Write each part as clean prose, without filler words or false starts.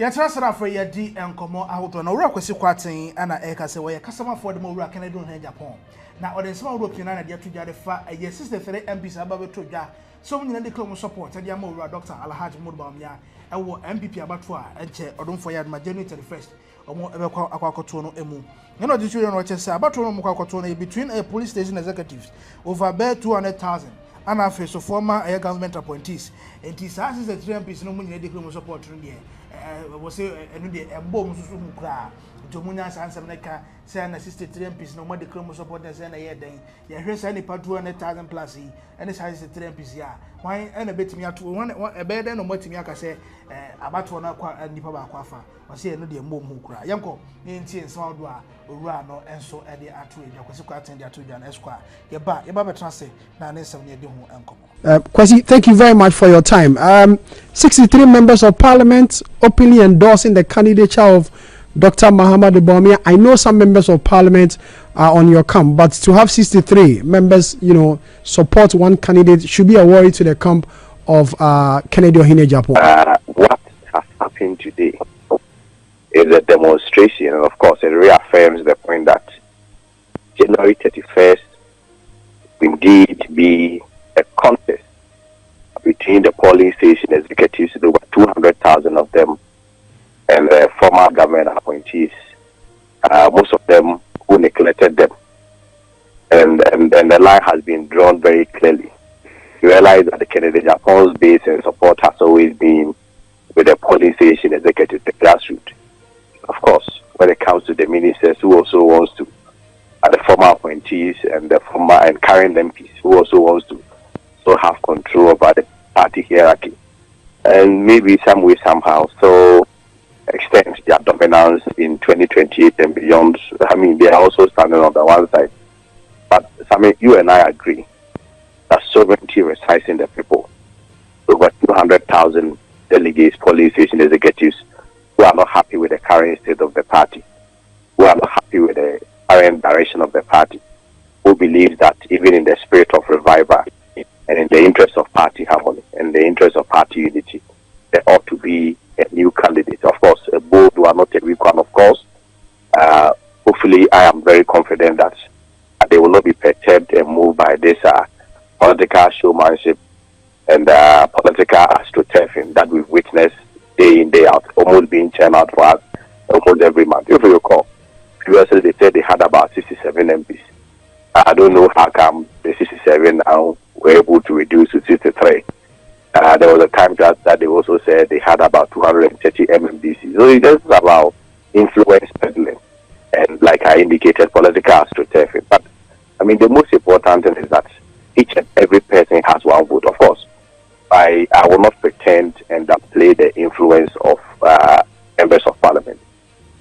Yatra Sara for your D and Como out on a rock with Kwasi and a Eka customer for the more Canada in Agyapong. Now, on the small European and the Tuja, the fat, a year sister for the MPs about Tuja, so many the Clomo support, and Yamura, Dr. Bawumia, and what MPP Abatwa, and Adom for my January 31st, or more ever Aquacotono Emu. You know, the children watches Abatono Mukakotone between a police station executives over about 200,000. And after so former government appointees, and this is the 3 MPs no money the support in there. Was a bomb cry. Jomunas answer like say an assisted 3 MPs no more the Chrome support as any year then. You hear any part 200,000 plus and this has the 3 MPs. Yeah, why and a bit me to one a bed and what me I say about one and Nipa Quafa or say no dear mom who cry. Yanko, in small dwa, Urano, and so at the Atway, Kwasi Kwarteng, the Atujan Esquire. Your Baba Transit, 9 year doing uncle. Kwasi, thank you very much for your time. 63 members of parliament openly endorsing the candidature of Dr. Bawumia. I know some members of parliament are on your camp, but to have 63 members, support one candidate should be a worry to the camp of Kennedy Ohene Agyapong. What has happened today is a demonstration, and of course, it reaffirms the point that January 31st will indeed be a contest between the polling station executives, over 200,000 of them, and the former government appointees, most of them who neglected them. And the line has been drawn very clearly. You realize that the Kennedy Agyapong's base and support has always been with the polling station executive, the grassroots. Of course, when it comes to the ministers who also wants to, the former appointees and the former and current MPs who also wants to have control over the party hierarchy, and maybe some way somehow so extend their dominance in 2028 and beyond. I mean, they are also standing on the one side, but I mean, you and I agree that sovereignty resides in the people. Over 200,000 delegates, police station executives who are not happy with the current state of the party, who are not happy with the current direction of the party, who believe that even in the spirit of revival and in the interest of party harmony and the interest of party unity, there ought to be a new candidate. Of course, a bold one, not a weak one, of course. Hopefully, I am very confident that they will not be perturbed and moved by this political showmanship and political astroturfing that we've witnessed day in, day out, almost being churned out for us almost every month. If you recall, previously they said they had about 67 MPs. I don't know how come the 67 now were able to reduce to 63. There was a time that they also said they had about 230 MMBC. So it's just about influence peddling and, like I indicated, political astroturfing. But I mean, the most important thing is that each and every person has one vote. Of course, I will not pretend and play the influence of members of parliament.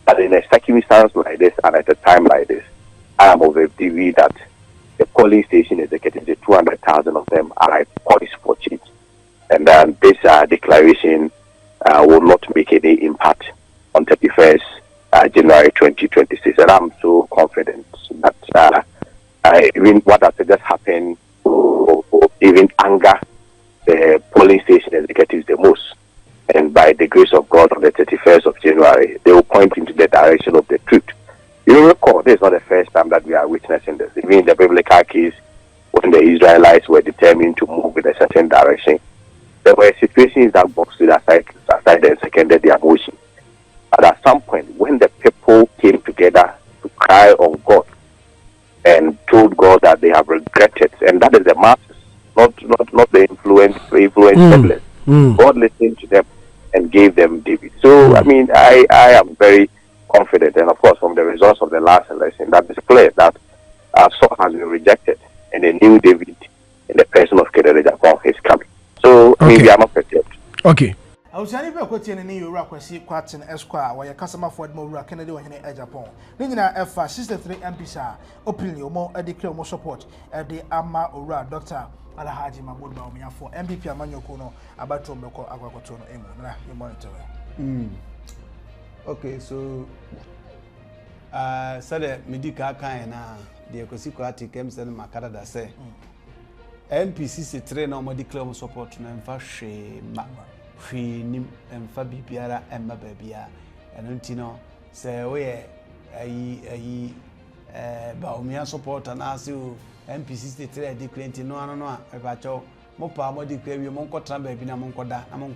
But in a circumstance like this and at a time like this, I am of the view that the polling station executives, the 200,000 of them, are poised for change. And this declaration will not make any impact on 31st January 2026. And I'm so confident that even what has just happened will even anger the polling station executives the most. And by the grace of God, on the 31st of January, they will point into the direction of the truth. You recall, this is not the first time that we are witnessing this. Even in the biblical case, when the Israelites were determined to move in a certain direction, there were situations that boxed it aside and seconded their motion. But at some point, when the people came together to cry on God and told God that they have regretted, and that is the masses, not the influence peddlers. God listened to them and gave them David. So, I mean, I am very confident, and of course, from the results of the last election, that is clear that Saul has been rejected, and a new David in the person of Kennedy Agyapong is coming. So, I mean, we are not perturbed. Okay. I was only going to any Euro Kwasi Kwarteng Esquire, where your customer for more Kennedy Ohene Agyapong. Nina F 63 MPs openly or more declare more support at the Ama Ora Dr. Alhaji Bawumia for MPP Amanyo Kono about to make Aquacotono Emo. You monitor. Okay, so said medical kind the Kwasi Kwarteng came send my Canada say MPC 3 no more declare support na mfa hwe ma hwee nim emfa bibiara emma babia eno ntino se we ayi Bawumia supporter na ase o MPC state ready client no ano no a ebacho mo pa mo de kwa wi mo nkɔtra baabi na mo nkɔda na mo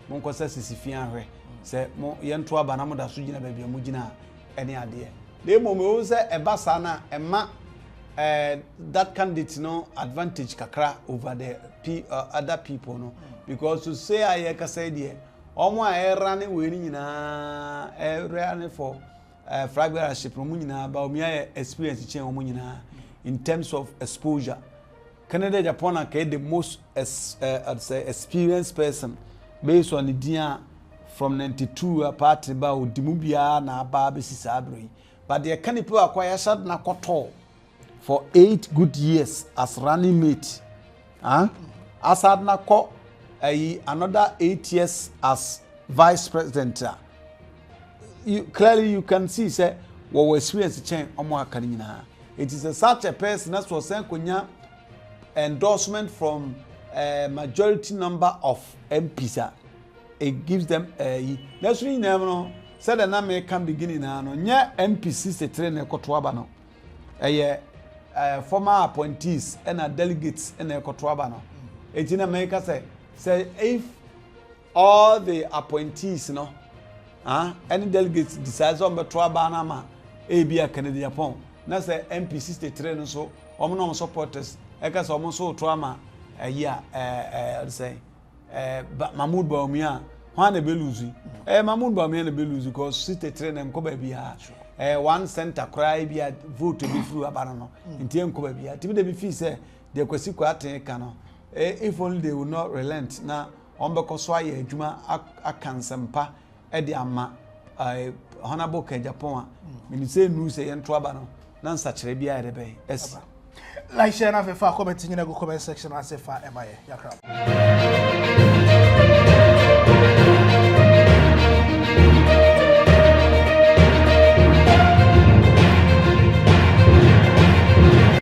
nkɔsa sisifia ahwe se mo yento aba na mo da so gina baabi mo gina ene ade de mo me se eba sa na emma that candidate no advantage kakra over the other people no because to say aye ka say there omo a era ne we ni nyina era for fragranship no nyina Bawumia experience chain omo nyina in terms of exposure Canada Japan are the most experienced person based on the dia from 92 apart about dimubia na aba be sisabri but the people acquire shad na koto for 8 good years as running mate asad na ko another 8 years as vice president clearly you can see say what experience change omo akani nyina it is such a person that was saying konya endorsement from a majority number of MPs. It gives them that's really no said the name can begin now no nya MPs se train e kotoaba no former appointees and delegates and e kotoaba no etina make say if all the appointees no any delegates decides on betroaba na ma e bia Canada Agyapong na say MPs se train so omo no supporters eka so mo so trauma say Mahmoud Bawumia hwan na be lose Mahmoud Bawumia na be lose because city train em ko ba bia one center cry bia vote be through abana no nti em ko ba bia tibi de be feel say de Kwasi Kwarteng ka no if only they will not relent na on be ko so aye adwuma akansempa e de ama honorable Agyapong me say nu say ento aba no na nsa kire bia de be es like share na fe fa comment nyina go comment section and say fa emaye yakra